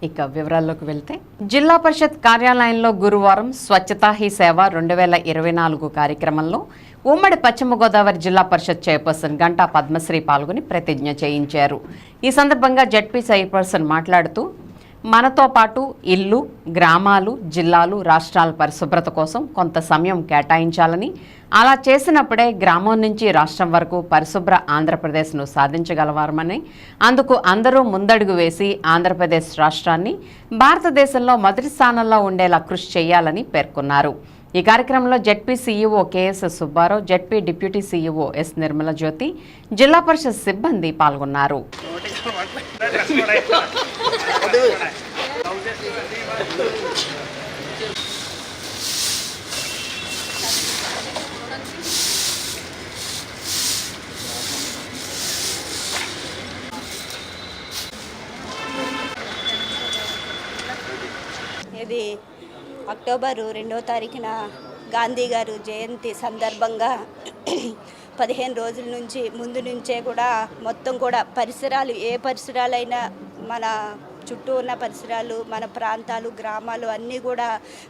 ఇక వివరాల్లోకి వెళ్తే జిల్లా పరిషత్ కార్యాలయంలో గురువారం స్వచ్ఛతా హీ సేవ 2024 కార్యక్రమంలో ఉమ్మడి పశ్చిమ గోదావరి జిల్లా పరిషత్ చైర్పర్సన్ గంటా పద్మశ్రీ పాల్గొని ప్రతిజ్ఞ చేయించారు. ఈ సందర్భంగా జడ్పీ చైర్పర్సన్ మాట్లాడుతూ మనతో పాటు ఇల్లు, గ్రామాలు, జిల్లాలు, రాష్ట్రాల పరిశుభ్రత కోసం కొంత సమయం కేటాయించాలని, అలా చేసినప్పుడే గ్రామం నుంచి రాష్ట్రం వరకు పరిశుభ్ర ఆంధ్రప్రదేశ్ను సాధించగలవారమని, అందుకు అందరూ ముందడుగు వేసి ఆంధ్రప్రదేశ్ రాష్ట్రాన్ని భారతదేశంలో మొదటి స్థానంలో ఉండేలా కృషి చేయాలని పేర్కొన్నారు. ఈ కార్యక్రమంలో ZP CEO KS Subbarao, ZP deputy CEO S Nirmala Jyothi, Zilla Parishad సిబ్బంది పాల్గొన్నారు. ఇది అక్టోబర్ 2వ తారీఖున గాంధీ గారు జయంతి సందర్భంగా 15 రోజుల నుంచి ముందు నుంచే కూడా మొత్తం కూడా పరిసరాలు, ఏ పరిసరాలైనా మన చుట్టూ ఉన్న పరిసరాలు, మన ప్రాంతాలు, గ్రామాలు అన్నీ కూడా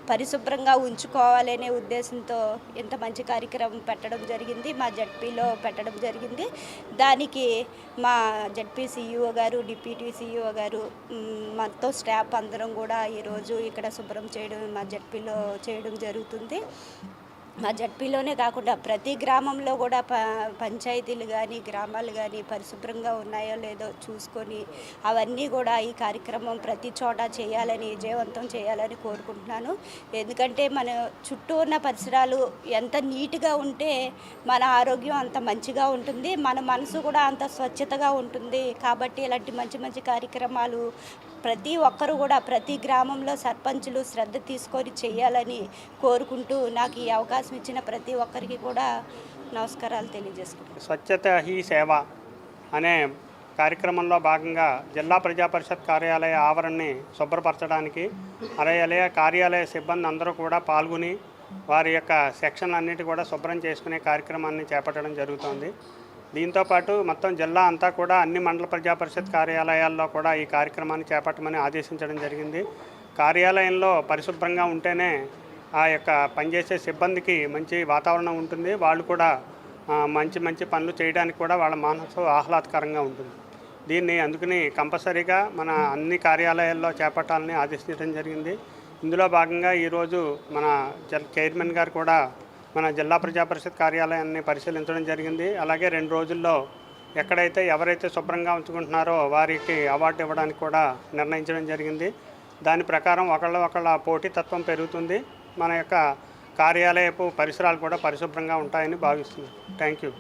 పరిశుభ్రంగా ఉంచుకోవాలనే ఉద్దేశంతో ఇంత మంచి కార్యక్రమం పెట్టడం జరిగింది. మా జడ్పీలో పెట్టడం జరిగింది. దానికి మా జడ్పీ సీఈఓ గారు, డిప్యూటీ సీఈఓ గారు, మొత్తం స్టాఫ్ అందరం కూడా ఈరోజు ఇక్కడ శుభ్రం చేయడం మా జడ్పీలో చేయడం జరుగుతుంది. మా జడ్పీలోనే కాకుండా ప్రతి గ్రామంలో కూడా పంచాయతీలు కానీ గ్రామాలు కానీ పరిశుభ్రంగా ఉన్నాయో లేదో చూసుకొని అవన్నీ కూడా ఈ కార్యక్రమం ప్రతి చోట చేయాలని, విజయవంతం చేయాలని కోరుకుంటున్నాను. ఎందుకంటే మన చుట్టూ ఉన్న పరిసరాలు ఎంత నీట్గా ఉంటే మన ఆరోగ్యం అంత మంచిగా ఉంటుంది, మన మనసు కూడా అంత స్వచ్ఛతగా ఉంటుంది. కాబట్టి ఇలాంటి మంచి మంచి కార్యక్రమాలు ప్రతి ఒక్కరు కూడా ప్రతి గ్రామంలో సర్పంచులు శ్రద్ధ తీసుకొని చేయాలని కోరుకుంటూ నాకు ఈ అవకాశం ఇచ్చిన ప్రతి ఒక్కరికి కూడా నమస్కారాలు తెలియజేసుకుంటాను. స్వచ్ఛత హీ సేవ అనే కార్యక్రమంలో భాగంగా జిల్లా ప్రజా పరిషత్ కార్యాలయ ఆవరణని శుభ్రపరచడానికి అలాగే కార్యాలయ సిబ్బంది అందరూ కూడా పాల్గొని వారి యొక్క సెక్షన్లన్నిటి కూడా శుభ్రం చేసుకునే కార్యక్రమాన్ని చేపట్టడం జరుగుతోంది. దీంతోపాటు మొత్తం జిల్లా అంతా కూడా అన్ని మండల ప్రజా పరిషత్ కార్యాలయాల్లో కూడా ఈ కార్యక్రమాన్ని చేపట్టమని ఆదేశించడం జరిగింది. కార్యాలయంలో పరిశుభ్రంగా ఉంటేనే ఆ యొక్క పనిచేసే సిబ్బందికి మంచి వాతావరణం ఉంటుంది, వాళ్ళు కూడా మంచి మంచి పనులు చేయడానికి కూడా వాళ్ళ మనసు ఆహ్లాదకరంగా ఉంటుంది. దీన్ని అందుకని కంపల్సరీగా మన అన్ని కార్యాలయాల్లో చేపట్టాలని ఆదేశించడం జరిగింది. ఇందులో భాగంగా ఈరోజు మన చైర్మన్ గారు కూడా మన జిల్లా ప్రజా పరిషత్ కార్యాలయాన్ని పరిశీలించడం జరిగింది. అలాగే 2 రోజుల్లో ఎక్కడైతే ఎవరైతే శుభ్రంగా ఉంచుకుంటున్నారో వారికి అవార్డు ఇవ్వడానికి కూడా నిర్ణయించడం జరిగింది. దాని ప్రకారం ఒకళ్ళ పోటీతత్వం పెరుగుతుంది, మన యొక్క కార్యాలయపు పరిసరాలు కూడా పరిశుభ్రంగా ఉంటాయని భావిస్తున్నాను. Thank you.